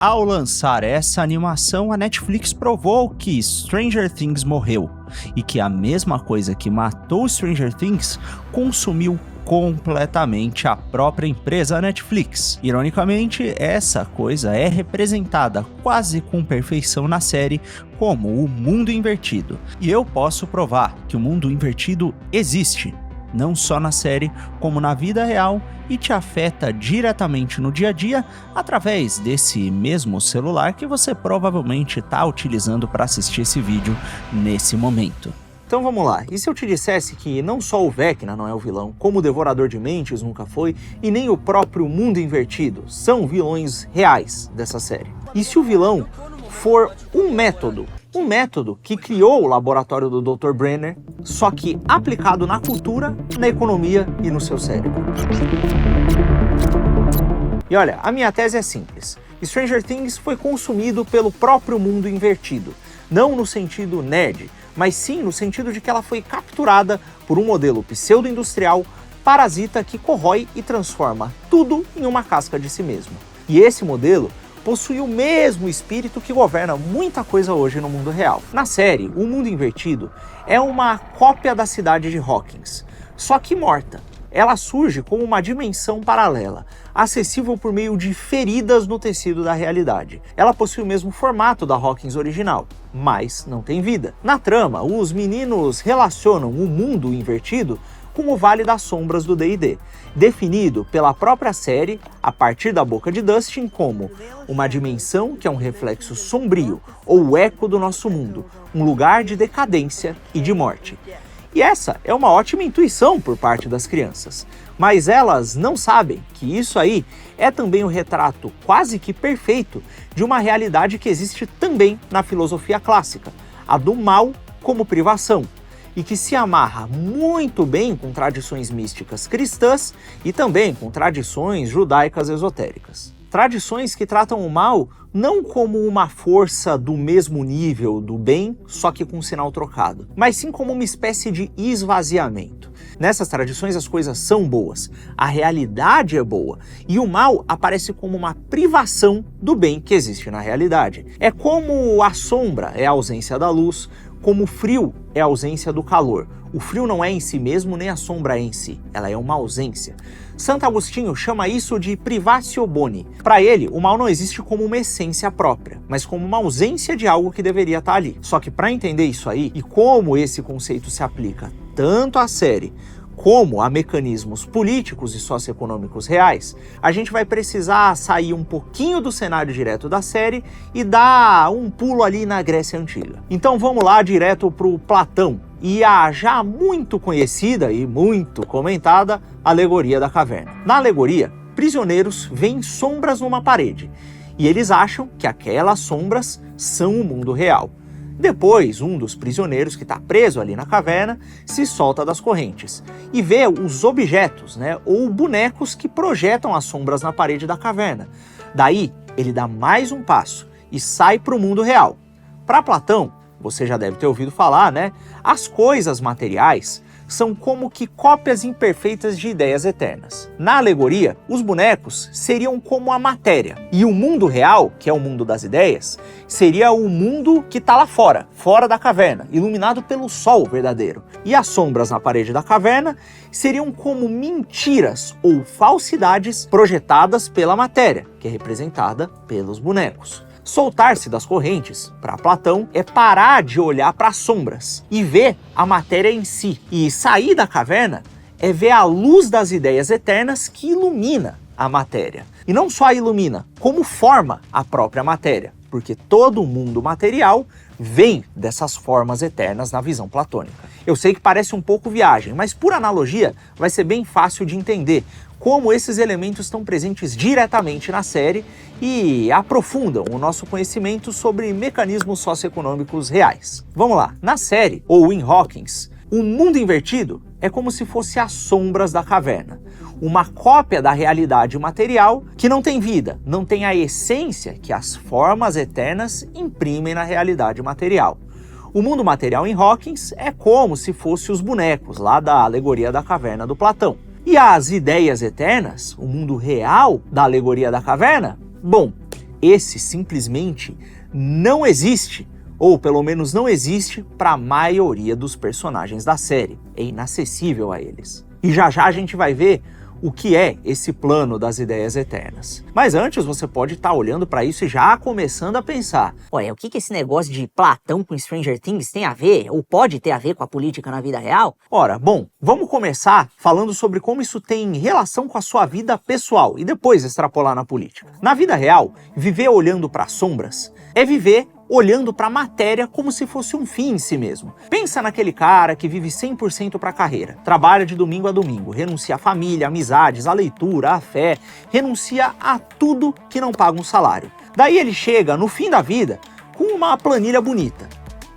Ao lançar essa animação, a Netflix provou que Stranger Things morreu e que a mesma coisa que matou Stranger Things consumiu completamente a própria empresa Netflix. Ironicamente, essa coisa é representada quase com perfeição na série como o mundo invertido. E eu posso provar que o mundo invertido existe, não só na série, como na vida real, e te afeta diretamente no dia a dia através desse mesmo celular que você provavelmente está utilizando para assistir esse vídeo nesse momento. Então vamos lá, e se eu te dissesse que não só o Vecna não é o vilão, como o Devorador de Mentes nunca foi, e nem o próprio Mundo Invertido são vilões reais dessa série? E se o vilão for um método que criou o laboratório do Dr. Brenner, só que aplicado na cultura, na economia e no seu cérebro? E olha, a minha tese é simples. Stranger Things foi consumido pelo próprio mundo invertido, não no sentido nerd, mas sim no sentido de que ela foi capturada por um modelo pseudo-industrial parasita que corrói e transforma tudo em uma casca de si mesmo. E esse modelo possui o mesmo espírito que governa muita coisa hoje no mundo real. Na série, o Mundo Invertido é uma cópia da cidade de Hawkins, só que morta. Ela surge como uma dimensão paralela, acessível por meio de feridas no tecido da realidade. Ela possui o mesmo formato da Hawkins original, mas não tem vida. Na trama, os meninos relacionam o mundo invertido com o Vale das Sombras do D&D, definido pela própria série, a partir da boca de Dustin, como uma dimensão que é um reflexo sombrio, ou o eco do nosso mundo, um lugar de decadência e de morte. E essa é uma ótima intuição por parte das crianças, mas elas não sabem que isso aí é também um retrato quase que perfeito de uma realidade que existe também na filosofia clássica, a do mal como privação, e que se amarra muito bem com tradições místicas cristãs e também com tradições judaicas esotéricas. Tradições que tratam o mal não como uma força do mesmo nível do bem, só que com um sinal trocado, mas sim como uma espécie de esvaziamento. Nessas tradições as coisas são boas, a realidade é boa, e o mal aparece como uma privação do bem que existe na realidade. É como a sombra é a ausência da luz, como o frio é a ausência do calor. O frio não é em si mesmo, nem a sombra é em si, ela é uma ausência. Santo Agostinho chama isso de privatio boni. Para ele, o mal não existe como uma essência própria, mas como uma ausência de algo que deveria estar ali. Só que para entender isso aí, e como esse conceito se aplica tanto à série, como a mecanismos políticos e socioeconômicos reais, a gente vai precisar sair um pouquinho do cenário direto da série e dar um pulo ali na Grécia Antiga. Então vamos lá direto para o Platão e a já muito conhecida e muito comentada Alegoria da Caverna. Na alegoria, prisioneiros veem sombras numa parede e eles acham que aquelas sombras são o mundo real. Depois, um dos prisioneiros que está preso ali na caverna se solta das correntes e vê os objetos, ou bonecos que projetam as sombras na parede da caverna. Daí, ele dá mais um passo e sai para o mundo real. Para Platão, você já deve ter ouvido falar, as coisas materiais são como que cópias imperfeitas de ideias eternas. Na alegoria, os bonecos seriam como a matéria, e o mundo real, que é o mundo das ideias, seria o mundo que está lá fora, fora da caverna, iluminado pelo sol verdadeiro. E as sombras na parede da caverna seriam como mentiras ou falsidades projetadas pela matéria, que é representada pelos bonecos. Soltar-se das correntes, para Platão, é parar de olhar para as sombras e ver a matéria em si. E sair da caverna é ver a luz das ideias eternas que ilumina a matéria. E não só a ilumina, como forma a própria matéria, porque todo o mundo material vem dessas formas eternas na visão platônica. Eu sei que parece um pouco viagem, mas por analogia vai ser bem fácil de entender como esses elementos estão presentes diretamente na série e aprofundam o nosso conhecimento sobre mecanismos socioeconômicos reais. Vamos lá, na série, ou em Hawkins, o mundo invertido é como se fosse as sombras da caverna, uma cópia da realidade material que não tem vida, não tem a essência que as formas eternas imprimem na realidade material. O mundo material em Hawkins é como se fosse os bonecos lá da Alegoria da Caverna do Platão. E as ideias eternas, o mundo real da Alegoria da Caverna? Bom, Esse simplesmente não existe, ou pelo menos não existe para a maioria dos personagens da série. É inacessível a eles. E já já a gente vai ver o que é esse plano das ideias eternas. Mas antes você pode estar olhando para isso e já começando a pensar: Olha, o que esse negócio de Platão com Stranger Things tem a ver, ou pode ter a ver com a política na vida real? Ora, bom, vamos começar falando sobre como isso tem relação com a sua vida pessoal e depois extrapolar na política. Na vida real, viver olhando para sombras é viver olhando para a matéria como se fosse um fim em si mesmo. Pensa naquele cara que vive 100% para a carreira, trabalha de domingo a domingo, renuncia à família, amizades, à leitura, à fé, renuncia a tudo que não paga um salário. Daí ele chega no fim da vida com uma planilha bonita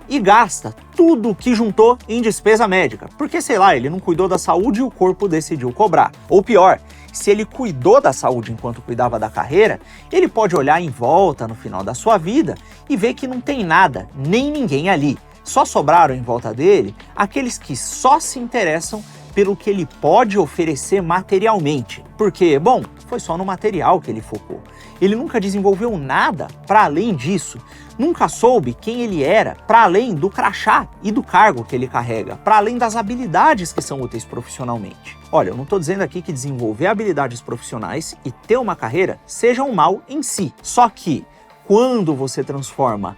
e gasta tudo o que juntou em despesa médica, porque sei lá, ele não cuidou da saúde e o corpo decidiu cobrar. Ou pior, se ele cuidou da saúde enquanto cuidava da carreira, ele pode olhar em volta no final da sua vida e ver que não tem nada, nem ninguém ali. Só sobraram em volta dele aqueles que só se interessam pelo que ele pode oferecer materialmente. Porque, bom, foi só no material que ele focou. Ele nunca desenvolveu nada para além disso. Nunca soube quem ele era para além do crachá e do cargo que ele carrega, para além das habilidades que são úteis profissionalmente. Olha, eu não estou dizendo aqui que desenvolver habilidades profissionais e ter uma carreira seja um mal em si. Só que quando você transforma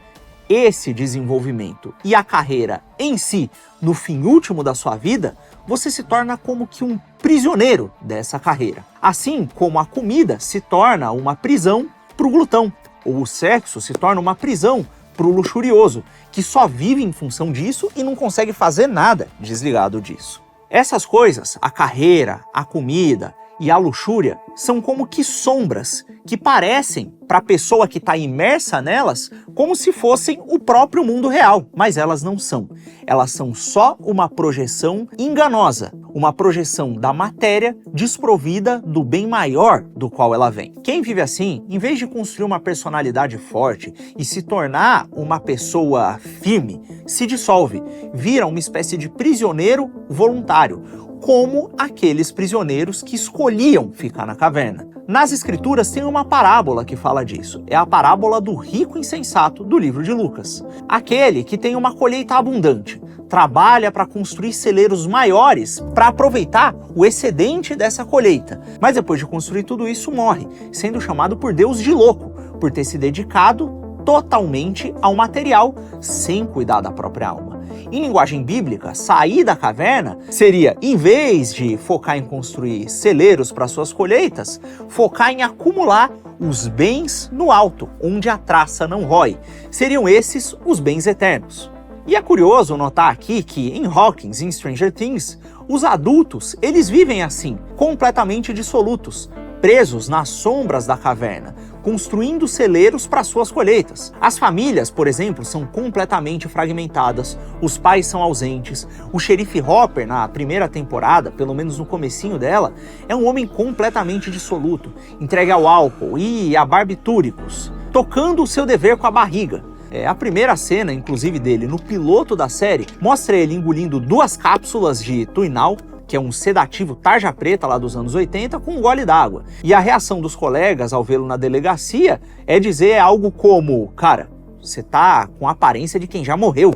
esse desenvolvimento e a carreira em si no fim último da sua vida, você se torna como que um prisioneiro dessa carreira. Assim como a comida se torna uma prisão para o glutão, ou o sexo se torna uma prisão para o luxurioso, que só vive em função disso e não consegue fazer nada desligado disso. Essas coisas, a carreira, a comida e a luxúria, são como que sombras que parecem, para a pessoa que está imersa nelas, como se fossem o próprio mundo real, mas elas não são. Elas são só uma projeção enganosa, uma projeção da matéria desprovida do bem maior do qual ela vem. Quem vive assim, em vez de construir uma personalidade forte e se tornar uma pessoa firme, se dissolve, vira uma espécie de prisioneiro voluntário, como aqueles prisioneiros que escolhiam ficar na caverna. Nas escrituras tem uma parábola que fala disso. É a parábola do rico insensato do livro de Lucas. Aquele que tem uma colheita abundante, trabalha para construir celeiros maiores para aproveitar o excedente dessa colheita. Mas depois de construir tudo isso, morre, sendo chamado por Deus de louco, por ter se dedicado totalmente ao material, sem cuidar da própria alma. Em linguagem bíblica, sair da caverna seria, em vez de focar em construir celeiros para suas colheitas, focar em acumular os bens no alto, onde a traça não rói. Seriam esses os bens eternos. E é curioso notar aqui que em Hawkins, em Stranger Things, os adultos, eles vivem assim, completamente dissolutos, presos nas sombras da caverna, construindo celeiros para suas colheitas. As famílias, por exemplo, são completamente fragmentadas, os pais são ausentes, o xerife Hopper, na primeira temporada, pelo menos no comecinho dela, é um homem completamente dissoluto, entregue ao álcool e a barbitúricos, tocando o seu dever com a barriga. A primeira cena, inclusive, dele no piloto da série, mostra ele engolindo 2 cápsulas de Tuinal, que é um sedativo tarja preta lá dos anos 80, com um gole d'água. E a reação dos colegas ao vê-lo na delegacia é dizer algo como: cara, você tá com a aparência de quem já morreu.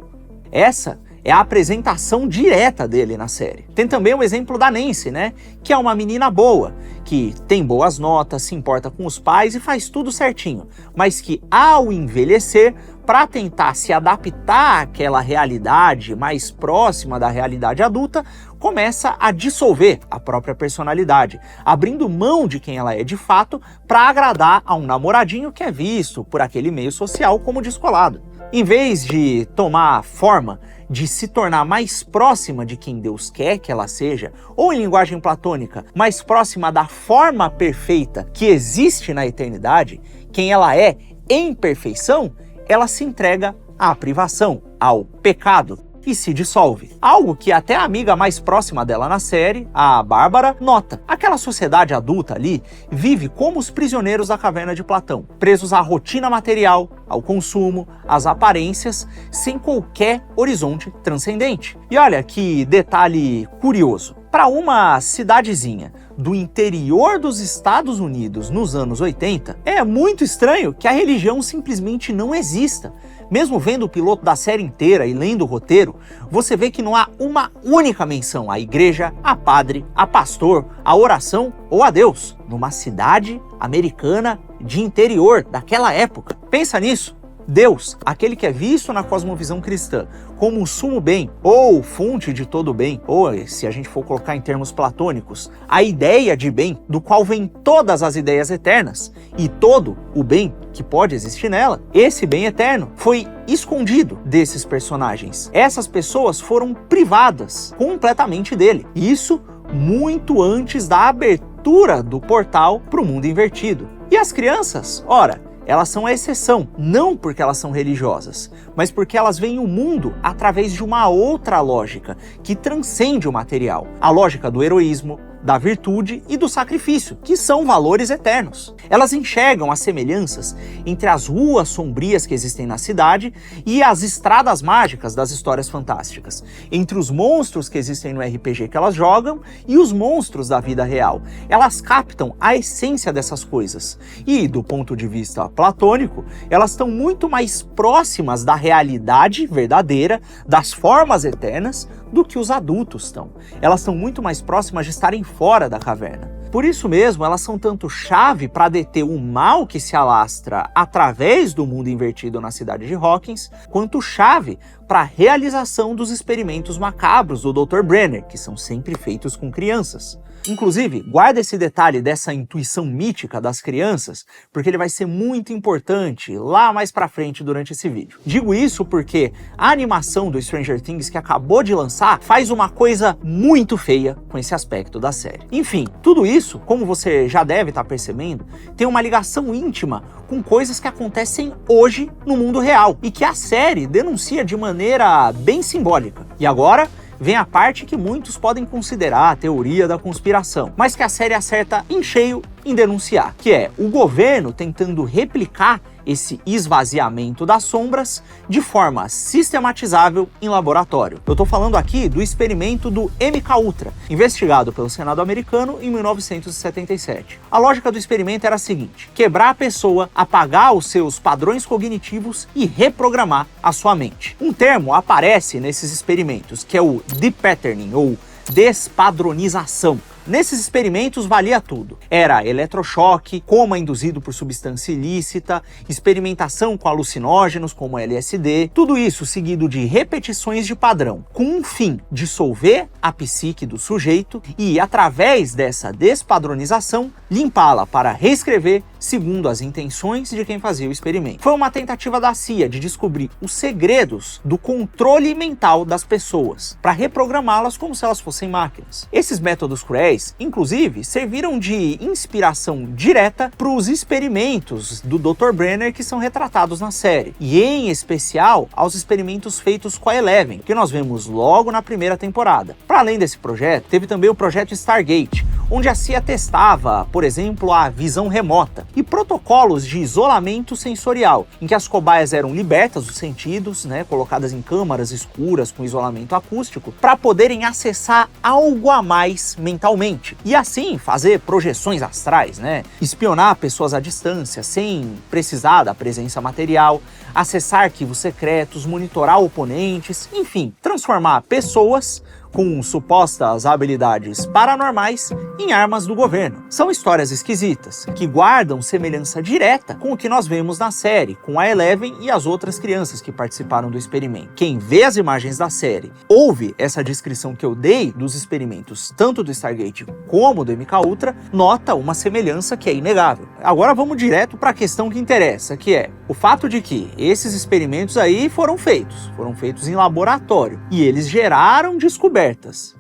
Essa é a apresentação direta dele na série. Tem também o exemplo da Nancy, né? Que é uma menina boa, que tem boas notas, se importa com os pais e faz tudo certinho, mas que ao envelhecer, para tentar se adaptar àquela realidade mais próxima da realidade adulta, começa a dissolver a própria personalidade, abrindo mão de quem ela é de fato para agradar a um namoradinho que é visto por aquele meio social como descolado. Em vez de tomar forma de se tornar mais próxima de quem Deus quer que ela seja, ou em linguagem platônica, mais próxima da forma perfeita que existe na eternidade, quem ela é em perfeição, ela se entrega à privação, ao pecado, e se dissolve. Algo que até a amiga mais próxima dela na série, a Bárbara, nota. Aquela sociedade adulta ali vive como os prisioneiros da caverna de Platão, presos à rotina material, ao consumo, às aparências, sem qualquer horizonte transcendente. E olha que detalhe curioso. para uma cidadezinha do interior dos Estados Unidos nos anos 80, é muito estranho que a religião simplesmente não exista. Mesmo vendo o piloto da série inteira e lendo o roteiro, você vê que não há uma única menção à igreja, a padre, a pastor, a oração ou a Deus, numa cidade americana de interior daquela época. Pensa nisso. Deus, aquele que é visto na cosmovisão cristã como o sumo bem, ou fonte de todo bem, ou, se a gente for colocar em termos platônicos, a ideia de bem, do qual vem todas as ideias eternas, e todo o bem que pode existir nela, esse bem eterno foi escondido desses personagens. Essas pessoas foram privadas completamente dele. Isso muito antes da abertura do portal para o mundo invertido. E as crianças? Ora, elas são a exceção, não porque elas são religiosas, mas porque elas veem o mundo através de uma outra lógica que transcende o material. A lógica do heroísmo, da virtude e do sacrifício, que são valores eternos. Elas enxergam as semelhanças entre as ruas sombrias que existem na cidade e as estradas mágicas das histórias fantásticas, entre os monstros que existem no RPG que elas jogam e os monstros da vida real. Elas captam a essência dessas coisas e, do ponto de vista platônico, elas estão muito mais próximas da realidade verdadeira, das formas eternas, do que os adultos estão. Elas estão muito mais próximas de estarem fora da caverna. Por isso mesmo, elas são tanto chave para deter o mal que se alastra através do mundo invertido na cidade de Hawkins, quanto chave para a realização dos experimentos macabros do Dr. Brenner, que são sempre feitos com crianças. Inclusive, guarda esse detalhe dessa intuição mítica das crianças, porque ele vai ser muito importante lá mais pra frente durante esse vídeo. Digo isso porque a animação do Stranger Things que acabou de lançar faz uma coisa muito feia com esse aspecto da série. Enfim, tudo isso, como você já deve estar percebendo, tem uma ligação íntima com coisas que acontecem hoje no mundo real e que a série denuncia de maneira bem simbólica. E agora vem a parte que muitos podem considerar a teoria da conspiração, mas que a série acerta em cheio em denunciar, que é o governo tentando replicar esse esvaziamento das sombras de forma sistematizável em laboratório. Eu tô falando aqui do experimento do MKUltra, investigado pelo Senado americano em 1977. A lógica do experimento era a seguinte: quebrar a pessoa, apagar os seus padrões cognitivos e reprogramar a sua mente. Um termo aparece nesses experimentos, que é o depatterning, ou despadronização. Nesses experimentos valia tudo. Era eletrochoque, coma induzido por substância ilícita, experimentação com alucinógenos como LSD, tudo isso seguido de repetições de padrão, com um fim: dissolver a psique do sujeito e, através dessa despadronização, limpá-la para reescrever segundo as intenções de quem fazia o experimento. Foi uma tentativa da CIA de descobrir os segredos do controle mental das pessoas, para reprogramá-las como se elas fossem máquinas. Esses métodos cruéis, inclusive, serviram de inspiração direta para os experimentos do Dr. Brenner que são retratados na série, e em especial aos experimentos feitos com a Eleven, que nós vemos logo na primeira temporada. Para além desse projeto, teve também o projeto Stargate, onde a CIA testava, por exemplo, a visão remota e protocolos de isolamento sensorial, em que as cobaias eram libertas dos sentidos, colocadas em câmaras escuras com isolamento acústico, para poderem acessar algo a mais mentalmente. E assim fazer projeções astrais, espionar pessoas à distância, sem precisar da presença material, acessar arquivos secretos, monitorar oponentes, enfim, transformar pessoas com supostas habilidades paranormais em armas do governo. São histórias esquisitas, que guardam semelhança direta com o que nós vemos na série, com a Eleven e as outras crianças que participaram do experimento. Quem vê as imagens da série, ouve essa descrição que eu dei dos experimentos, tanto do Stargate como do MKUltra, nota uma semelhança que é inegável. Agora vamos direto para a questão que interessa, que é o fato de que esses experimentos aí foram feitos em laboratório, e eles geraram descobertas.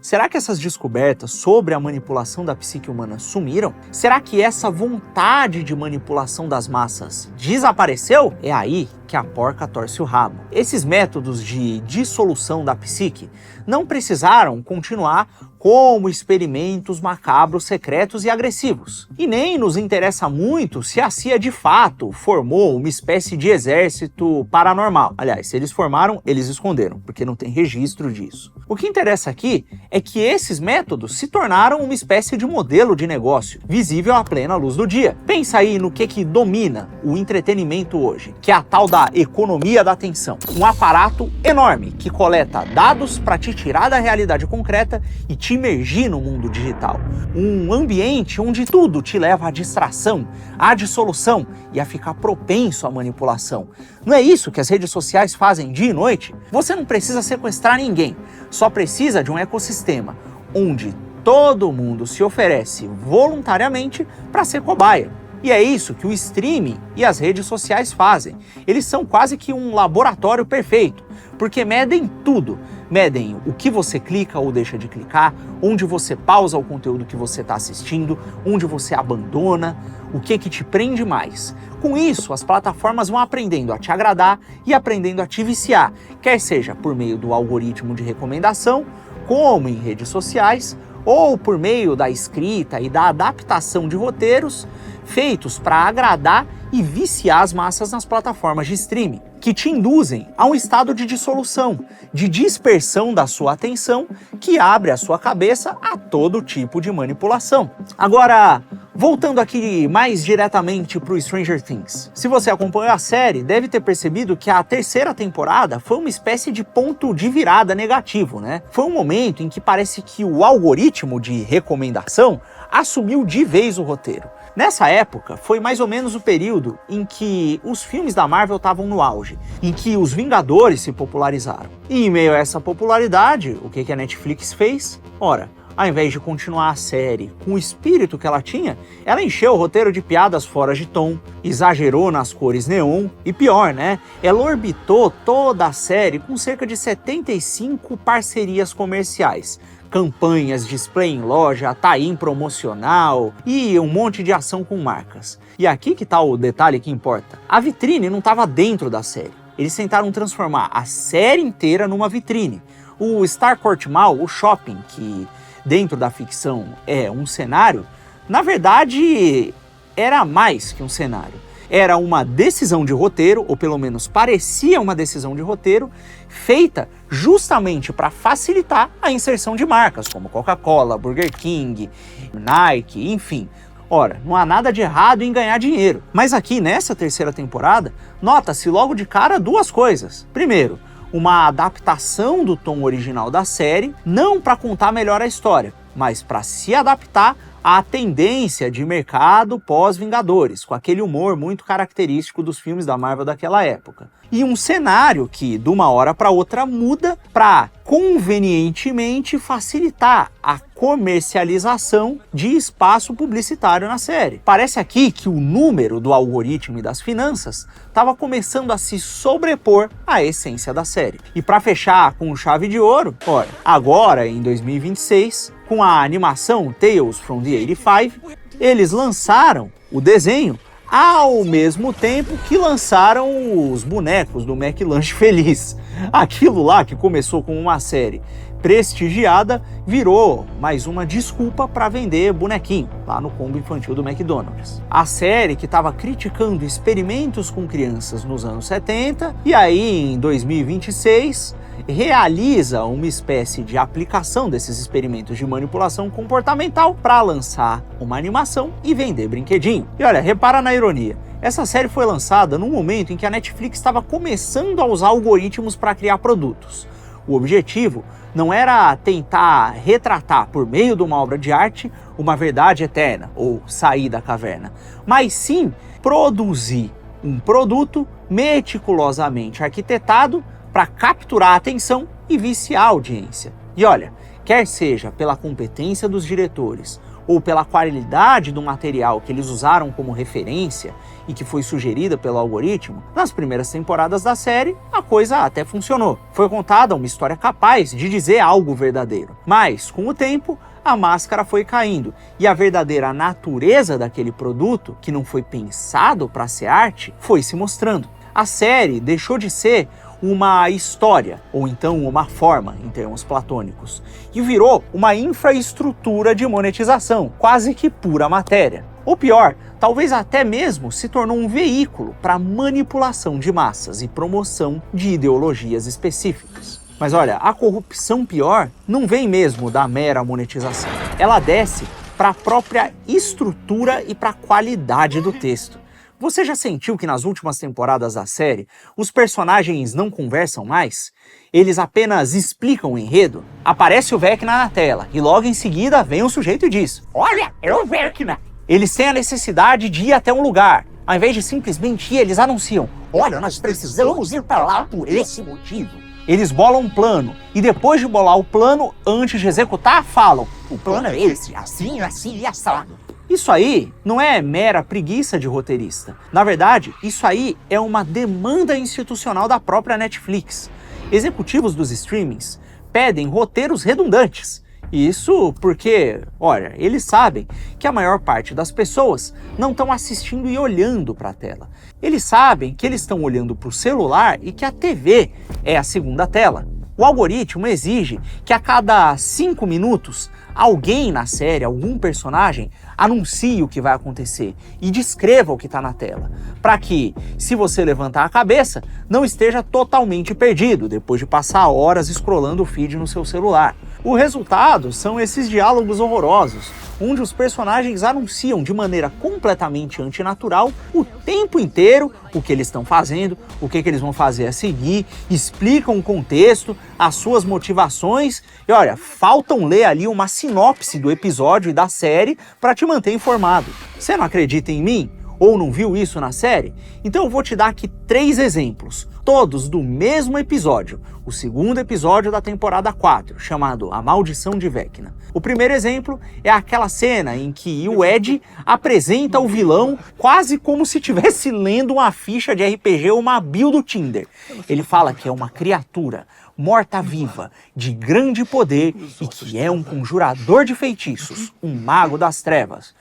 Será que essas descobertas sobre a manipulação da psique humana sumiram? Será que essa vontade de manipulação das massas desapareceu? É aí que a porca torce o rabo. Esses métodos de dissolução da psique não precisaram continuar como experimentos macabros, secretos e agressivos. E nem nos interessa muito se a CIA de fato formou uma espécie de exército paranormal. Aliás, se eles formaram, eles esconderam, porque não tem registro disso. O que interessa aqui é que esses métodos se tornaram uma espécie de modelo de negócio, visível à plena luz do dia. Pensa aí no que domina o entretenimento hoje, que é a tal da economia da atenção. Um aparato enorme que coleta dados para te tirar da realidade concreta e te imergir no mundo digital. Um ambiente onde tudo te leva à distração, à dissolução e a ficar propenso à manipulação. Não é isso que as redes sociais fazem dia e noite? Você não precisa sequestrar ninguém, só precisa de um ecossistema onde todo mundo se oferece voluntariamente para ser cobaia. E é isso que o streaming e as redes sociais fazem. Eles são quase que um laboratório perfeito, porque medem tudo. Medem o que você clica ou deixa de clicar, onde você pausa o conteúdo que você está assistindo, onde você abandona, o que te prende mais. Com isso, as plataformas vão aprendendo a te agradar e aprendendo a te viciar, quer seja por meio do algoritmo de recomendação, como em redes sociais, ou por meio da escrita e da adaptação de roteiros feitos para agradar e viciar as massas nas plataformas de streaming, que te induzem a um estado de dissolução, de dispersão da sua atenção, que abre a sua cabeça a todo tipo de manipulação. Agora, voltando aqui mais diretamente para o Stranger Things. Se você acompanhou a série, deve ter percebido que a terceira temporada foi uma espécie de ponto de virada negativo, né? Foi um momento em que parece que o algoritmo de recomendação assumiu de vez o roteiro. Nessa época, foi mais ou menos o período em que os filmes da Marvel estavam no auge, em que os Vingadores se popularizaram. E em meio a essa popularidade, o que a Netflix fez? Ora, ao invés de continuar a série com o espírito que ela tinha, ela encheu o roteiro de piadas fora de tom, exagerou nas cores neon e pior, né? Ela orbitou toda a série com cerca de 75 parcerias comerciais. Campanhas, display em loja, tie-in promocional e um monte de ação com marcas. E aqui que tá o detalhe que importa. A vitrine não estava dentro da série. Eles tentaram transformar a série inteira numa vitrine. O Starcourt Mall, o shopping, que dentro da ficção é um cenário, na verdade era mais que um cenário. Era uma decisão de roteiro, ou pelo menos parecia uma decisão de roteiro, feita justamente para facilitar a inserção de marcas como Coca-Cola, Burger King, Nike, enfim. Ora, não há nada de errado em ganhar dinheiro. Mas aqui nessa terceira temporada, nota-se logo de cara duas coisas. Primeiro, uma adaptação do tom original da série, não para contar melhor a história, mas para se adaptar à tendência de mercado pós-Vingadores, com aquele humor muito característico dos filmes da Marvel daquela época. E um cenário que, de uma hora para outra, muda para convenientemente facilitar a comercialização de espaço publicitário na série. Parece aqui que o número do algoritmo e das finanças estava começando a se sobrepor à essência da série. E para fechar com chave de ouro, olha, agora em 2026, com a animação Tales from the 85, eles lançaram o desenho ao mesmo tempo que lançaram os bonecos do McLanche Feliz. Aquilo lá que começou como uma série prestigiada virou mais uma desculpa para vender bonequinho lá no combo infantil do McDonald's. A série que estava criticando experimentos com crianças nos anos 70 e aí em 2026 realiza uma espécie de aplicação desses experimentos de manipulação comportamental para lançar uma animação e vender brinquedinho. E olha, repara na ironia. Essa série foi lançada num momento em que a Netflix estava começando a usar algoritmos para criar produtos. O objetivo não era tentar retratar por meio de uma obra de arte uma verdade eterna ou sair da caverna, mas sim produzir um produto meticulosamente arquitetado para capturar a atenção e viciar a audiência. E olha, quer seja pela competência dos diretores ou pela qualidade do material que eles usaram como referência e que foi sugerida pelo algoritmo, nas primeiras temporadas da série, a coisa até funcionou. Foi contada uma história capaz de dizer algo verdadeiro. Mas, com o tempo, a máscara foi caindo e a verdadeira natureza daquele produto, que não foi pensado para ser arte, foi se mostrando. A série deixou de ser uma história, ou então uma forma, em termos platônicos, e virou uma infraestrutura de monetização, quase que pura matéria. Ou pior, talvez até mesmo se tornou um veículo para manipulação de massas e promoção de ideologias específicas. Mas olha, a corrupção pior não vem mesmo da mera monetização. Ela desce para a própria estrutura e para a qualidade do texto. Você já sentiu que nas últimas temporadas da série, os personagens não conversam mais? Eles apenas explicam o enredo? Aparece o Vecna na tela e logo em seguida vem um sujeito e diz: "Olha, é o Vecna!" Eles têm a necessidade de ir até um lugar. Ao invés de simplesmente ir, eles anunciam: "Olha, nós precisamos ir para lá por esse motivo." Eles bolam um plano e depois de bolar o plano, antes de executar, falam: "O plano é esse, assim, assim e assado." Isso aí não é mera preguiça de roteirista. Na verdade, isso aí é uma demanda institucional da própria Netflix. Executivos dos streamings pedem roteiros redundantes. Isso porque, olha, eles sabem que a maior parte das pessoas não estão assistindo e olhando para a tela. Eles sabem que eles estão olhando para o celular e que a TV é a segunda tela. O algoritmo exige que a cada 5 minutos alguém na série, algum personagem, anuncie o que vai acontecer e descreva o que está na tela, para que, se você levantar a cabeça, não esteja totalmente perdido depois de passar horas scrollando o feed no seu celular. O resultado são esses diálogos horrorosos, onde os personagens anunciam de maneira completamente antinatural o tempo inteiro o que eles estão fazendo, o que eles vão fazer a seguir, explicam o contexto, as suas motivações e olha, faltam ler ali uma sinopse do episódio e da série para te manter informado. Você não acredita em mim? Ou não viu isso na série? Então eu vou te dar aqui 3 exemplos, todos do mesmo episódio, o segundo episódio da temporada 4, chamado A Maldição de Vecna. O primeiro exemplo é aquela cena em que o Ed apresenta o vilão quase como se estivesse lendo uma ficha de RPG ou uma bio do Tinder. Ele fala que é uma criatura morta-viva, de grande poder e que é um conjurador de feitiços, um mago das trevas.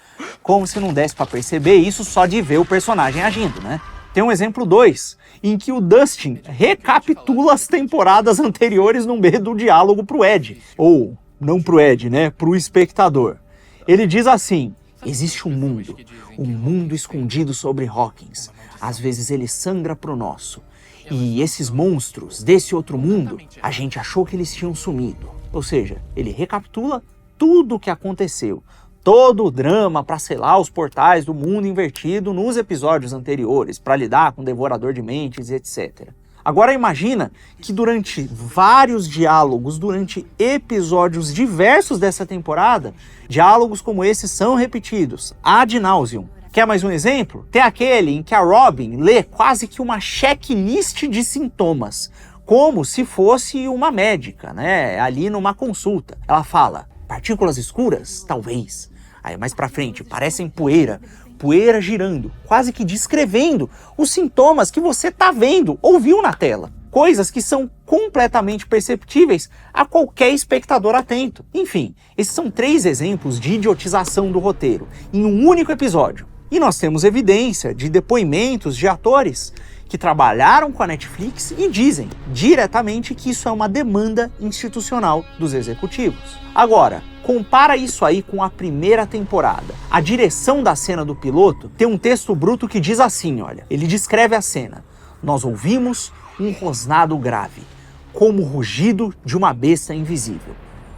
Como se não desse para perceber isso só de ver o personagem agindo, né? Tem um exemplo 2, em que o Dustin recapitula as temporadas anteriores no meio do diálogo pro Ed. Ou, não pro Ed, né? Pro espectador. Ele diz assim: existe um mundo escondido sobre Hawkins. Às vezes ele sangra pro nosso. E esses monstros desse outro mundo, a gente achou que eles tinham sumido. Ou seja, ele recapitula tudo o que aconteceu. Todo o drama para selar os portais do mundo invertido nos episódios anteriores, para lidar com o Devorador de Mentes, etc. Agora imagina que durante vários diálogos, durante episódios diversos dessa temporada, diálogos como esses são repetidos, ad nauseam. Quer mais um exemplo? Tem aquele em que a Robin lê quase que uma checklist de sintomas, como se fosse uma médica, né? Ali numa consulta. Ela fala: partículas escuras? Talvez. Aí mais pra frente, parecem poeira girando, quase que descrevendo os sintomas que você tá vendo ou viu na tela. Coisas que são completamente perceptíveis a qualquer espectador atento. Enfim, esses são 3 exemplos de idiotização do roteiro em um único episódio. E nós temos evidência de depoimentos de atores que trabalharam com a Netflix e dizem diretamente que isso é uma demanda institucional dos executivos. Agora, compara isso aí com a primeira temporada. A direção da cena do piloto tem um texto bruto que diz assim, olha, ele descreve a cena: nós ouvimos um rosnado grave, como o rugido de uma besta invisível.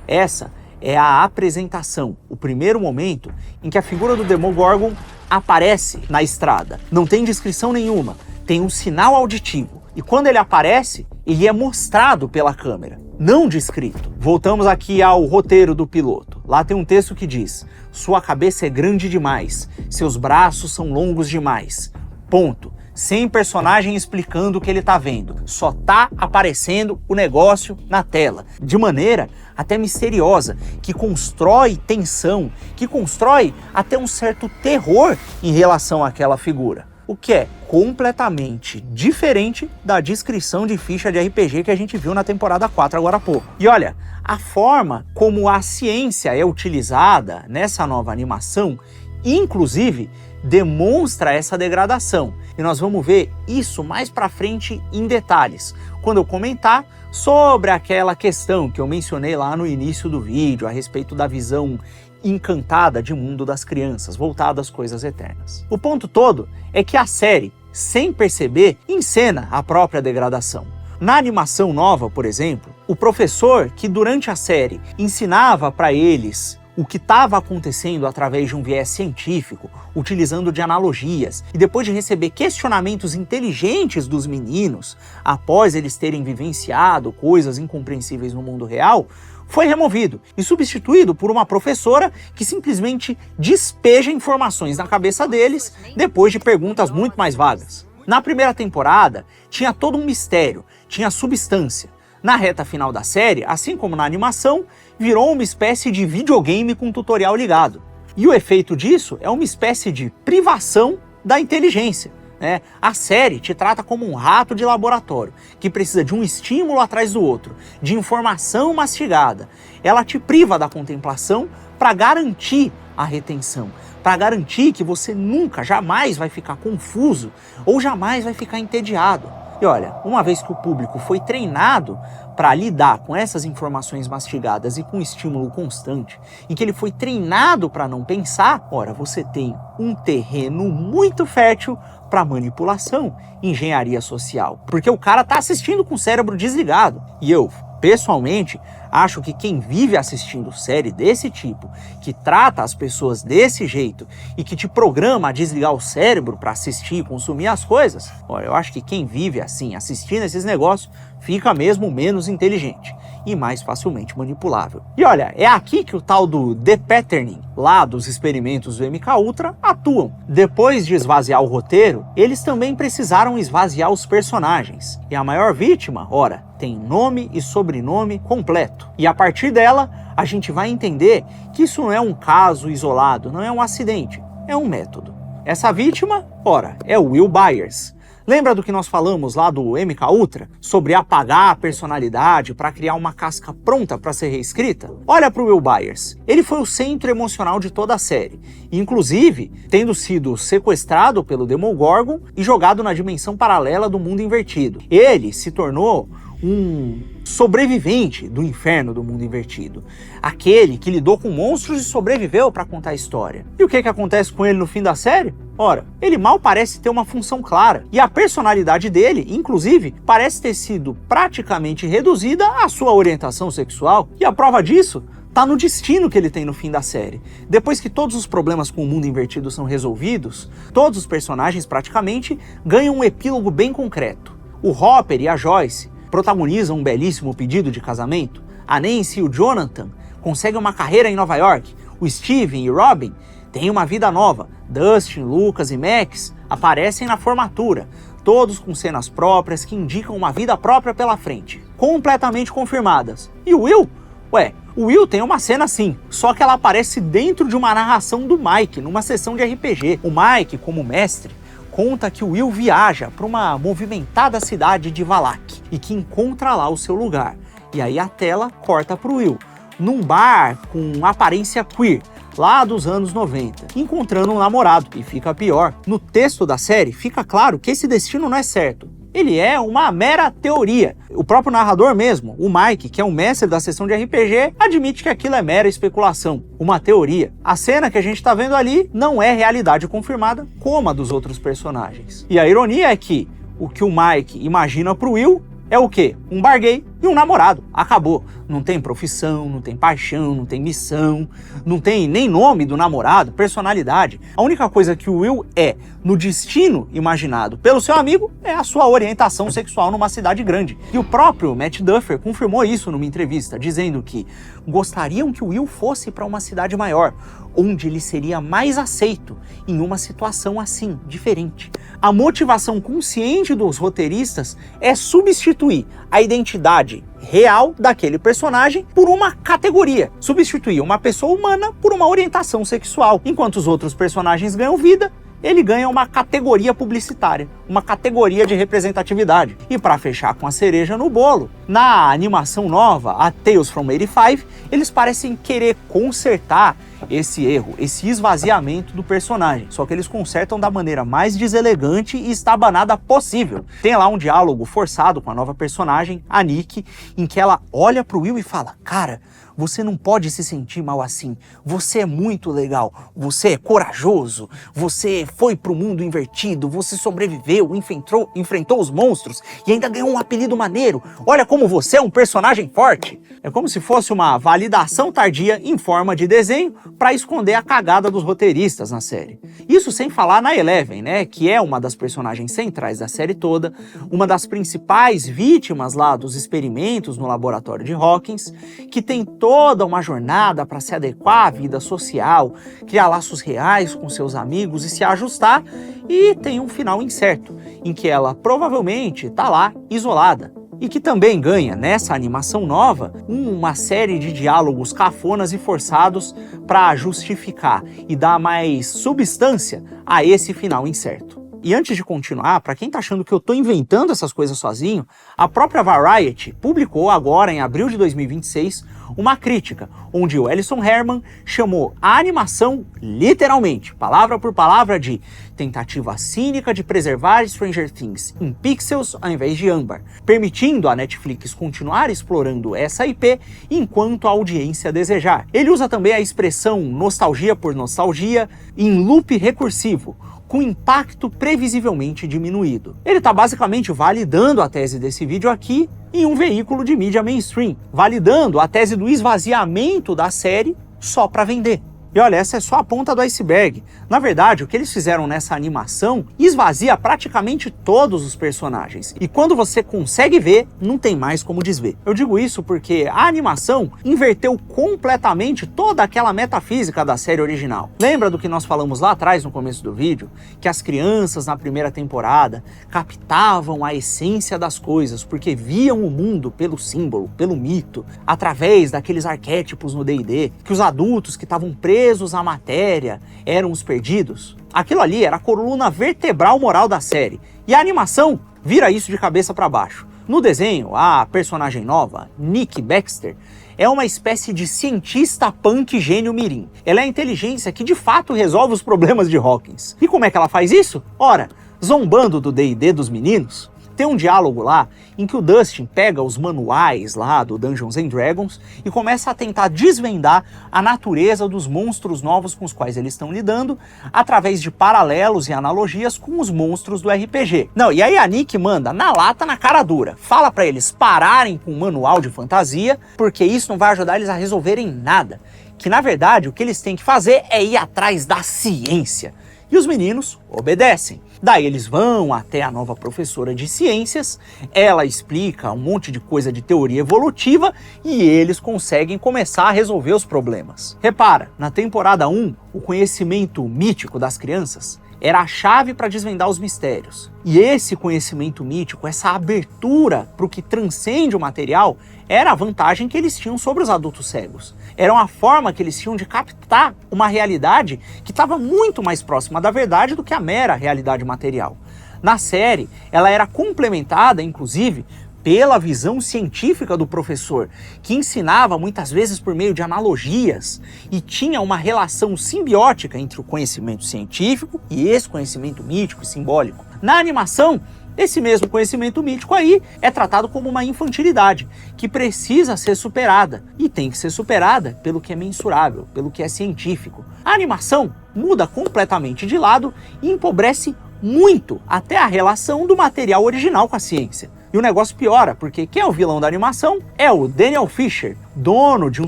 Essa é a apresentação, o primeiro momento em que a figura do Demogorgon aparece na estrada. Não tem descrição nenhuma, tem um sinal auditivo. E quando ele aparece, ele é mostrado pela câmera, não descrito. Voltamos aqui ao roteiro do piloto. Lá tem um texto que diz: sua cabeça é grande demais, seus braços são longos demais. Ponto. Sem personagem explicando o que ele tá vendo. Só tá aparecendo o negócio na tela. De maneira até misteriosa, que constrói tensão, que constrói até um certo terror em relação àquela figura. O que é completamente diferente da descrição de ficha de RPG que a gente viu na temporada 4 agora há pouco. E olha, a forma como a ciência é utilizada nessa nova animação inclusive demonstra essa degradação. E nós vamos ver isso mais pra frente em detalhes, quando eu comentar sobre aquela questão que eu mencionei lá no início do vídeo, a respeito da visão encantada de mundo das crianças, voltada às coisas eternas. O ponto todo é que a série, sem perceber, encena a própria degradação. Na animação nova, por exemplo, o professor que durante a série ensinava para eles o que estava acontecendo através de um viés científico, utilizando de analogias, e depois de receber questionamentos inteligentes dos meninos, após eles terem vivenciado coisas incompreensíveis no mundo real, foi removido e substituído por uma professora que simplesmente despeja informações na cabeça deles depois de perguntas muito mais vagas. Na primeira temporada, tinha todo um mistério, tinha substância. Na reta final da série, assim como na animação, virou uma espécie de videogame com tutorial ligado. E o efeito disso é uma espécie de privação da inteligência, né? A série te trata como um rato de laboratório, que precisa de um estímulo atrás do outro, de informação mastigada. Ela te priva da contemplação para garantir a retenção, para garantir que você nunca, jamais vai ficar confuso ou jamais vai ficar entediado. E olha, uma vez que o público foi treinado para lidar com essas informações mastigadas e com estímulo constante, em que ele foi treinado para não pensar, ora, você tem um terreno muito fértil para manipulação e engenharia social. Porque o cara tá assistindo com o cérebro desligado. E eu, pessoalmente, acho que quem vive assistindo série desse tipo, que trata as pessoas desse jeito e que te programa a desligar o cérebro para assistir e consumir as coisas, olha, eu acho que quem vive assim, assistindo esses negócios, fica mesmo menos inteligente e mais facilmente manipulável. E olha, é aqui que o tal do The Patterning, lá dos experimentos do MK Ultra, atuam. Depois de esvaziar o roteiro, eles também precisaram esvaziar os personagens. E a maior vítima, ora, tem nome e sobrenome completo. E a partir dela, a gente vai entender que isso não é um caso isolado, não é um acidente, é um método. Essa vítima, ora, é o Will Byers. Lembra do que nós falamos lá do MK Ultra? Sobre apagar a personalidade para criar uma casca pronta para ser reescrita? Olha para o Will Byers. Ele foi o centro emocional de toda a série, inclusive tendo sido sequestrado pelo Demogorgon e jogado na dimensão paralela do mundo invertido. Ele se tornou um sobrevivente do inferno do mundo invertido. Aquele que lidou com monstros e sobreviveu para contar a história. E o que acontece com ele no fim da série? Ora, ele mal parece ter uma função clara. E a personalidade dele, inclusive, parece ter sido praticamente reduzida à sua orientação sexual. E a prova disso tá no destino que ele tem no fim da série. Depois que todos os problemas com o mundo invertido são resolvidos, todos os personagens praticamente ganham um epílogo bem concreto. O Hopper e a Joyce protagonizam um belíssimo pedido de casamento. A Nancy e o Jonathan conseguem uma carreira em Nova York. O Steven e Robin têm uma vida nova. Dustin, Lucas e Max aparecem na formatura, todos com cenas próprias que indicam uma vida própria pela frente, completamente confirmadas. E o Will? Ué, o Will tem uma cena sim, só que ela aparece dentro de uma narração do Mike, numa sessão de RPG. O Mike, como mestre, conta que o Will viaja para uma movimentada cidade de Valak e que encontra lá o seu lugar. E aí a tela corta para o Will, num bar com aparência queer, lá dos anos 90, encontrando um namorado. E fica pior, no texto da série fica claro que esse destino não é certo. Ele é uma mera teoria. O próprio narrador mesmo, o Mike, que é um mestre da sessão de RPG, admite que aquilo é mera especulação, uma teoria. A cena que a gente tá vendo ali não é realidade confirmada, como a dos outros personagens. E a ironia é que o Mike imagina pro Will é o quê? Um bar gay e um namorado. Acabou. Não tem profissão, não tem paixão, não tem missão, não tem nem nome do namorado, personalidade. A única coisa que o Will é no destino imaginado pelo seu amigo é a sua orientação sexual numa cidade grande. E o próprio Matt Duffer confirmou isso numa entrevista, dizendo que gostariam que o Will fosse para uma cidade maior, onde ele seria mais aceito em uma situação assim, diferente. A motivação consciente dos roteiristas é substituir a identidade real daquele personagem por uma categoria. Substituir uma pessoa humana por uma orientação sexual. Enquanto os outros personagens ganham vida, ele ganha uma categoria publicitária, uma categoria de representatividade. E para fechar com a cereja no bolo, na animação nova, a Tales from 85, eles parecem querer consertar esse erro, esse esvaziamento do personagem. Só que eles consertam da maneira mais deselegante e estabanada possível. Tem lá um diálogo forçado com a nova personagem, a Nick, em que ela olha pro Will e fala: cara, você não pode se sentir mal assim. Você é muito legal. Você é corajoso. Você foi pro mundo invertido. Você sobreviveu, enfrentou os monstros e ainda ganhou um apelido maneiro. Olha como você é um personagem forte. É como se fosse uma validação tardia em forma de desenho para esconder a cagada dos roteiristas na série. Isso sem falar na Eleven, né? Que é uma das personagens centrais da série toda, uma das principais vítimas lá dos experimentos no laboratório de Hawkins, que tem toda uma jornada para se adequar à vida social, criar laços reais com seus amigos e se ajustar, e tem um final incerto, em que ela provavelmente está lá isolada. E que também ganha, nessa animação nova, uma série de diálogos cafonas e forçados para justificar e dar mais substância a esse final incerto. E antes de continuar, para quem tá achando que eu tô inventando essas coisas sozinho, a própria Variety publicou agora, em abril de 2026, uma crítica, onde o Ellison Herman chamou a animação, literalmente, palavra por palavra, de tentativa cínica de preservar Stranger Things em pixels ao invés de âmbar, permitindo a Netflix continuar explorando essa IP enquanto a audiência desejar. Ele usa também a expressão nostalgia por nostalgia em loop recursivo, com impacto previsivelmente diminuído. Ele está basicamente validando a tese desse vídeo aqui em um veículo de mídia mainstream, validando a tese do esvaziamento da série só para vender. E olha, essa é só a ponta do iceberg. Na verdade, o que eles fizeram nessa animação esvazia praticamente todos os personagens. E quando você consegue ver, não tem mais como desver. Eu digo isso porque a animação inverteu completamente toda aquela metafísica da série original. Lembra do que nós falamos lá atrás no começo do vídeo? Que as crianças na primeira temporada captavam a essência das coisas porque viam o mundo pelo símbolo, pelo mito, através daqueles arquétipos no D&D, que os adultos que estavam presos à matéria eram os perdidos. Aquilo ali era a coluna vertebral moral da série, e a animação vira isso de cabeça para baixo. No desenho, a personagem nova, Nick Baxter, é uma espécie de cientista punk gênio mirim. Ela é a inteligência que de fato resolve os problemas de Hawkins. E como é que ela faz isso? Ora, zombando do D&D dos meninos. Tem um diálogo lá em que o Dustin pega os manuais lá do Dungeons & Dragons e começa a tentar desvendar a natureza dos monstros novos com os quais eles estão lidando através de paralelos e analogias com os monstros do RPG. Não, e aí a Nick manda na lata, na cara dura. Fala pra eles pararem com o manual de fantasia, porque isso não vai ajudar eles a resolverem nada. Que na verdade o que eles têm que fazer é ir atrás da ciência. E os meninos obedecem. Daí eles vão até a nova professora de ciências, ela explica um monte de coisa de teoria evolutiva e eles conseguem começar a resolver os problemas. Repara, na temporada 1, o conhecimento mítico das crianças era a chave para desvendar os mistérios. E esse conhecimento mítico, essa abertura para o que transcende o material, era a vantagem que eles tinham sobre os adultos cegos. Era uma forma que eles tinham de captar uma realidade que estava muito mais próxima da verdade do que a mera realidade material. Na série, ela era complementada, inclusive, pela visão científica do professor, que ensinava muitas vezes por meio de analogias e tinha uma relação simbiótica entre o conhecimento científico e esse conhecimento mítico e simbólico. Na animação, esse mesmo conhecimento mítico aí é tratado como uma infantilidade, que precisa ser superada, e tem que ser superada pelo que é mensurável, pelo que é científico. A animação muda completamente de lado e empobrece muito até a relação do material original com a ciência. E o negócio piora, porque quem é o vilão da animação é o Daniel Fisher, dono de um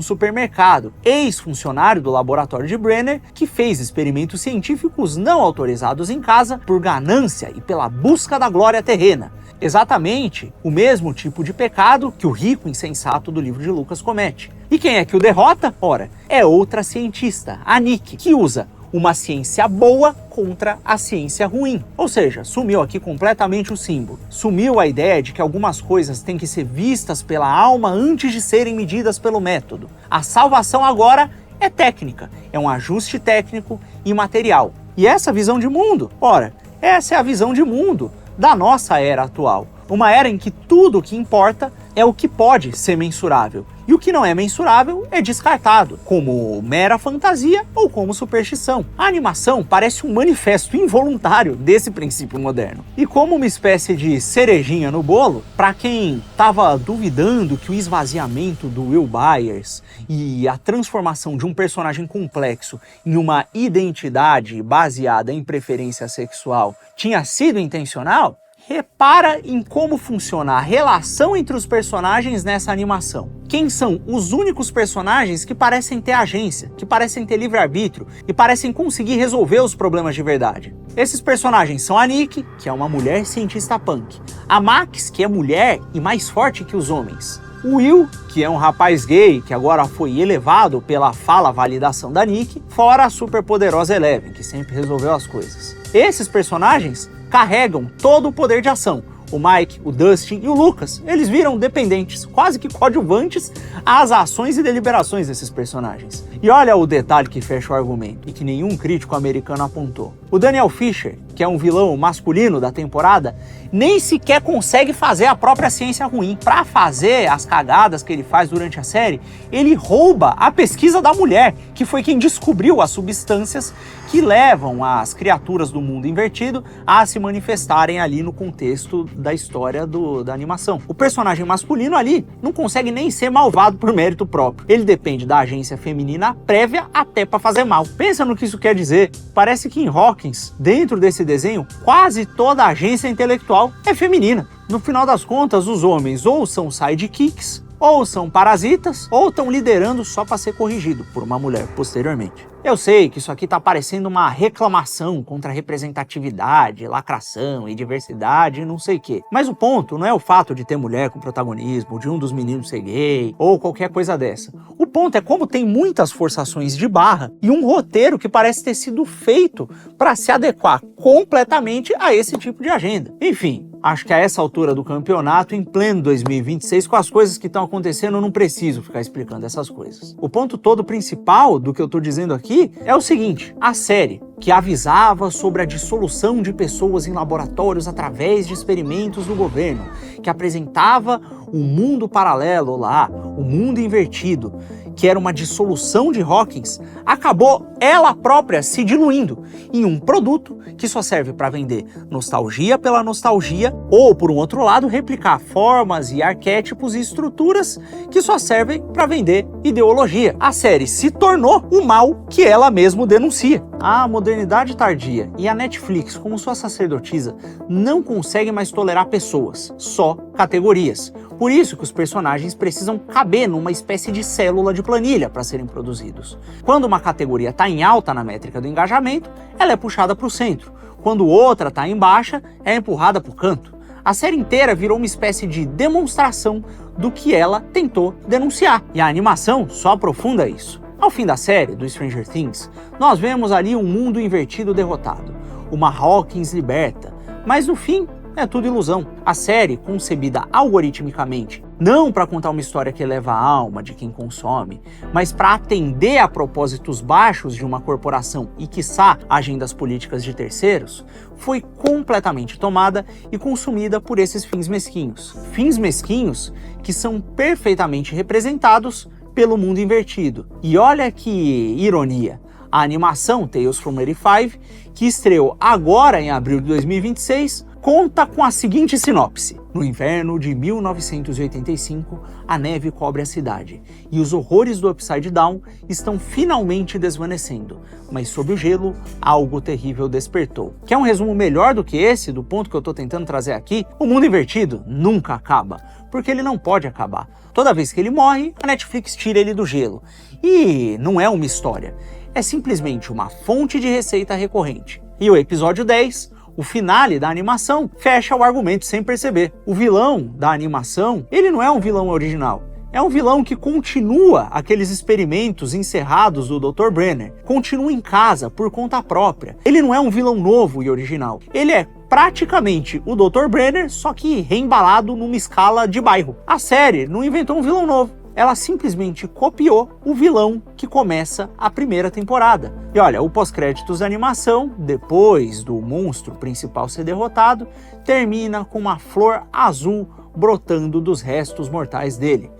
supermercado, ex-funcionário do laboratório de Brenner, que fez experimentos científicos não autorizados em casa por ganância e pela busca da glória terrena. Exatamente o mesmo tipo de pecado que o rico insensato do livro de Lucas comete. E quem é que o derrota? Ora, é outra cientista, a Nick, que usa uma ciência boa contra a ciência ruim. Ou seja, sumiu aqui completamente o símbolo. Sumiu a ideia de que algumas coisas têm que ser vistas pela alma antes de serem medidas pelo método. A salvação agora é técnica, é um ajuste técnico e material. E essa visão de mundo, ora, essa é a visão de mundo da nossa era atual. Uma era em que tudo o que importa é o que pode ser mensurável. E o que não é mensurável é descartado, como mera fantasia ou como superstição. A animação parece um manifesto involuntário desse princípio moderno. E como uma espécie de cerejinha no bolo, para quem estava duvidando que o esvaziamento do Will Byers e a transformação de um personagem complexo em uma identidade baseada em preferência sexual tinha sido intencional, repara em como funciona a relação entre os personagens nessa animação. Quem são os únicos personagens que parecem ter agência, que parecem ter livre-arbítrio e parecem conseguir resolver os problemas de verdade? Esses personagens são a Nikki, que é uma mulher cientista punk, a Max, que é mulher e mais forte que os homens, o Will, que é um rapaz gay que agora foi elevado pela validação da Nikki, fora a superpoderosa Eleven, que sempre resolveu as coisas. Esses personagens carregam todo o poder de ação. O Mike, o Dustin e o Lucas, eles viram dependentes, quase que coadjuvantes, às ações e deliberações desses personagens. E olha o detalhe que fecha o argumento, e que nenhum crítico americano apontou. O Daniel Fisher, que é um vilão masculino da temporada, nem sequer consegue fazer a própria ciência ruim. Para fazer as cagadas que ele faz durante a série, ele rouba a pesquisa da mulher, que foi quem descobriu as substâncias que levam as criaturas do mundo invertido a se manifestarem ali no contexto da história da animação. O personagem masculino ali não consegue nem ser malvado por mérito próprio. Ele depende da agência feminina prévia até para fazer mal. Pensa no que isso quer dizer. Parece que em Hawkins, dentro desse desenho, quase toda a agência intelectual é feminina. No final das contas, os homens ou são sidekicks, ou são parasitas, ou estão liderando só para ser corrigido por uma mulher posteriormente. Eu sei que isso aqui tá parecendo uma reclamação contra a representatividade, lacração e diversidade e não sei o quê. Mas o ponto não é o fato de ter mulher com protagonismo, de um dos meninos ser gay, ou qualquer coisa dessa. O ponto é como tem muitas forçações de barra e um roteiro que parece ter sido feito para se adequar completamente a esse tipo de agenda. Enfim, acho que a essa altura do campeonato, em pleno 2026, com as coisas que estão acontecendo, eu não preciso ficar explicando essas coisas. O ponto todo principal do que eu tô dizendo aqui é o seguinte: a série, que avisava sobre a dissolução de pessoas em laboratórios através de experimentos do governo, que apresentava um mundo paralelo lá, o mundo invertido, que era uma dissolução de Hawkins, acabou ela própria se diluindo em um produto que só serve para vender nostalgia pela nostalgia, ou, por um outro lado, replicar formas e arquétipos e estruturas que só servem para vender ideologia. A série se tornou o mal que ela mesma denuncia. A modernidade tardia e a Netflix, como sua sacerdotisa, não conseguem mais tolerar pessoas, só categorias. Por isso que os personagens precisam caber numa espécie de célula de planilha para serem produzidos. Quando uma categoria está em alta na métrica do engajamento, ela é puxada para o centro. Quando outra está em baixa, é empurrada para o canto. A série inteira virou uma espécie de demonstração do que ela tentou denunciar. E a animação só aprofunda isso. Ao fim da série, do Stranger Things, nós vemos ali um mundo invertido derrotado. Uma Hawkins liberta. Mas no fim, é tudo ilusão. A série, concebida algoritmicamente, não para contar uma história que eleva a alma de quem consome, mas para atender a propósitos baixos de uma corporação e, quiçá, agendas políticas de terceiros, foi completamente tomada e consumida por esses fins mesquinhos. Fins mesquinhos que são perfeitamente representados pelo mundo invertido. E olha que ironia, a animação Tales from 85, que estreou agora em abril de 2026, conta com a seguinte sinopse: no inverno de 1985, a neve cobre a cidade e os horrores do Upside Down estão finalmente desvanecendo, mas sob o gelo, algo terrível despertou. Quer um resumo melhor do que esse, do ponto que eu tô tentando trazer aqui? O mundo invertido nunca acaba, porque ele não pode acabar. Toda vez que ele morre, a Netflix tira ele do gelo. E não é uma história, é simplesmente uma fonte de receita recorrente. E o episódio 10, o finale da animação, fecha o argumento sem perceber. O vilão da animação, ele não é um vilão original. É um vilão que continua aqueles experimentos encerrados do Dr. Brenner. Continua em casa, por conta própria. Ele não é um vilão novo e original. Ele é praticamente o Dr. Brenner, só que reembalado numa escala de bairro. A série não inventou um vilão novo. ela simplesmente copiou o vilão que começa a primeira temporada. E olha, o pós-créditos da animação, depois do monstro principal ser derrotado, termina com uma flor azul brotando dos restos mortais dele.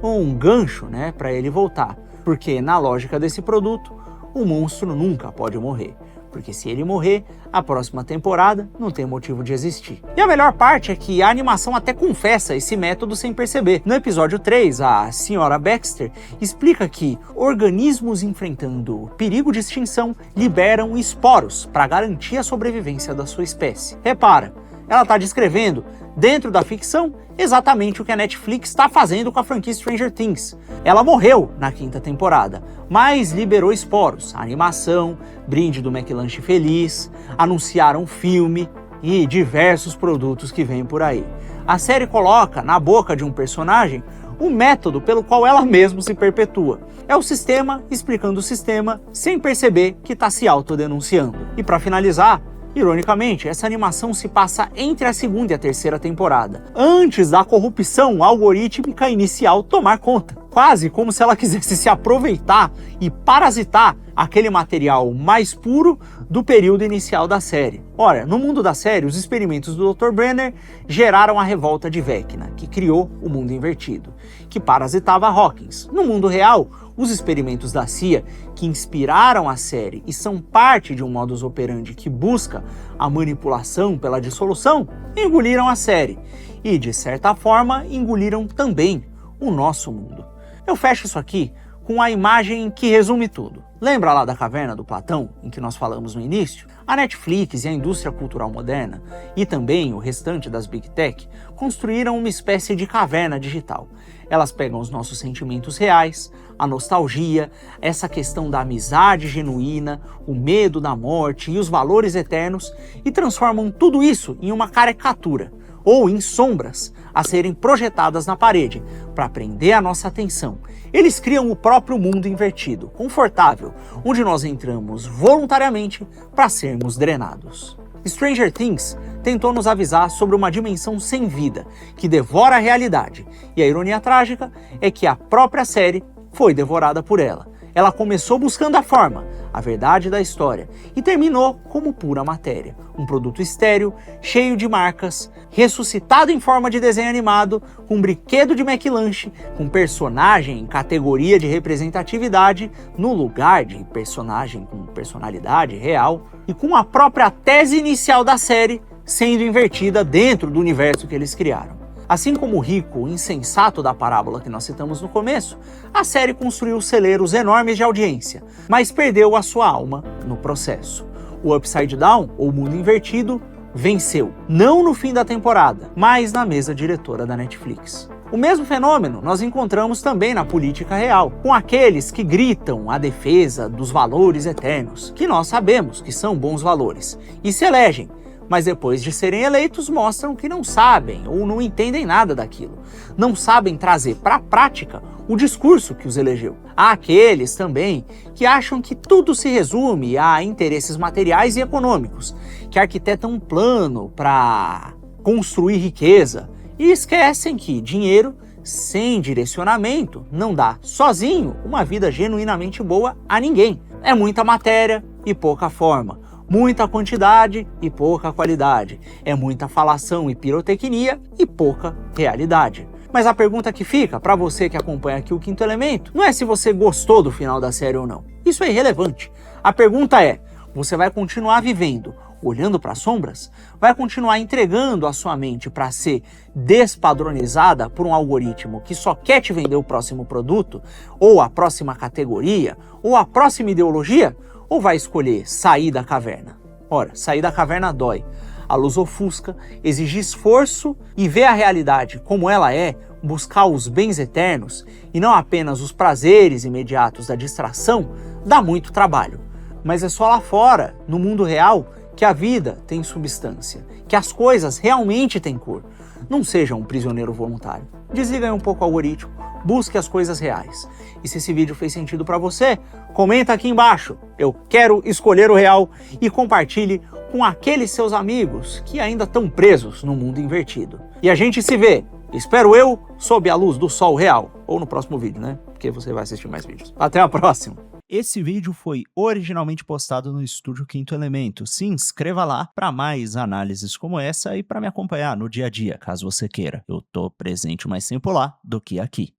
Um gancho, né, para ele voltar, porque na lógica desse produto, o monstro nunca pode morrer. Porque se ele morrer, a próxima temporada não tem motivo de existir. E a melhor parte é que a animação até confessa esse método sem perceber. No episódio 3, a Sra. Baxter explica que organismos enfrentando perigo de extinção liberam esporos para garantir a sobrevivência da sua espécie. Repara, ela está descrevendo, dentro da ficção, exatamente o que a Netflix está fazendo com a franquia Stranger Things. Ela morreu na 5ª temporada, mas liberou esporos. A animação, brinde do McLanche Feliz, anunciaram filme e diversos produtos que vêm por aí. A série coloca na boca de um personagem o método pelo qual ela mesma se perpetua. É o sistema explicando o sistema sem perceber que está se autodenunciando. E para finalizar, ironicamente, essa animação se passa entre a 2ª e a 3ª temporada, antes da corrupção algorítmica inicial tomar conta. Quase como se ela quisesse se aproveitar e parasitar aquele material mais puro do período inicial da série. Ora, no mundo da série, os experimentos do Dr. Brenner geraram a revolta de Vecna, que criou o mundo invertido, que parasitava Hawkins. No mundo real, os experimentos da CIA, que inspiraram a série e são parte de um modus operandi que busca a manipulação pela dissolução, engoliram a série e, de certa forma, engoliram também o nosso mundo. Eu fecho isso aqui com a imagem que resume tudo. Lembra lá da caverna do Platão, em que nós falamos no início? A Netflix e a indústria cultural moderna, e também o restante das Big Tech, construíram uma espécie de caverna digital. Elas pegam os nossos sentimentos reais, a nostalgia, essa questão da amizade genuína, o medo da morte e os valores eternos, e transformam tudo isso em uma caricatura, ou em sombras, a serem projetadas na parede, para prender a nossa atenção. Eles criam o próprio mundo invertido, confortável, onde nós entramos voluntariamente para sermos drenados. Stranger Things tentou nos avisar sobre uma dimensão sem vida, que devora a realidade, e a ironia trágica é que a própria série foi devorada por ela. Ela começou buscando a forma, a verdade da história, e terminou como pura matéria. Um produto estéril, cheio de marcas, ressuscitado em forma de desenho animado, com brinquedo de McLanche, com personagem em categoria de representatividade, no lugar de personagem com personalidade real, e com a própria tese inicial da série sendo invertida dentro do universo que eles criaram. Assim como o rico insensato da parábola que nós citamos no começo, a série construiu celeiros enormes de audiência, mas perdeu a sua alma no processo. O Upside Down, ou Mundo Invertido, venceu, não no fim da temporada, mas na mesa diretora da Netflix. O mesmo fenômeno nós encontramos também na política real, com aqueles que gritam a defesa dos valores eternos, que nós sabemos que são bons valores, e se elegem, mas depois de serem eleitos mostram que não sabem ou não entendem nada daquilo. Não sabem trazer para a prática o discurso que os elegeu. Há aqueles também que acham que tudo se resume a interesses materiais e econômicos, que arquitetam um plano para construir riqueza e esquecem que dinheiro sem direcionamento não dá sozinho uma vida genuinamente boa a ninguém. É muita matéria e pouca forma. Muita quantidade e pouca qualidade. É muita falação e pirotecnia e pouca realidade. Mas a pergunta que fica para você que acompanha aqui o Quinto Elemento não é se você gostou do final da série ou não. Isso é irrelevante. A pergunta é, você vai continuar vivendo olhando para as sombras? Vai continuar entregando a sua mente para ser despadronizada por um algoritmo que só quer te vender o próximo produto, ou a próxima categoria, ou a próxima ideologia? Ou vai escolher sair da caverna? Ora, sair da caverna dói. A luz ofusca, exige esforço e ver a realidade como ela é, buscar os bens eternos e não apenas os prazeres imediatos da distração, dá muito trabalho. Mas é só lá fora, no mundo real, que a vida tem substância, que as coisas realmente têm cor. Não seja um prisioneiro voluntário. Desliga aí um pouco o algoritmo, busque as coisas reais. E se esse vídeo fez sentido para você, comenta aqui embaixo. Eu quero escolher o real e compartilhe com aqueles seus amigos que ainda estão presos no mundo invertido. E a gente se vê, espero eu, sob a luz do sol real. Ou no próximo vídeo, né? Porque você vai assistir mais vídeos. Até a próxima! Esse vídeo foi originalmente postado no Estúdio Quinto Elemento. Se inscreva lá para mais análises como essa e para me acompanhar no dia a dia, caso você queira. Eu tô presente mais tempo lá do que aqui.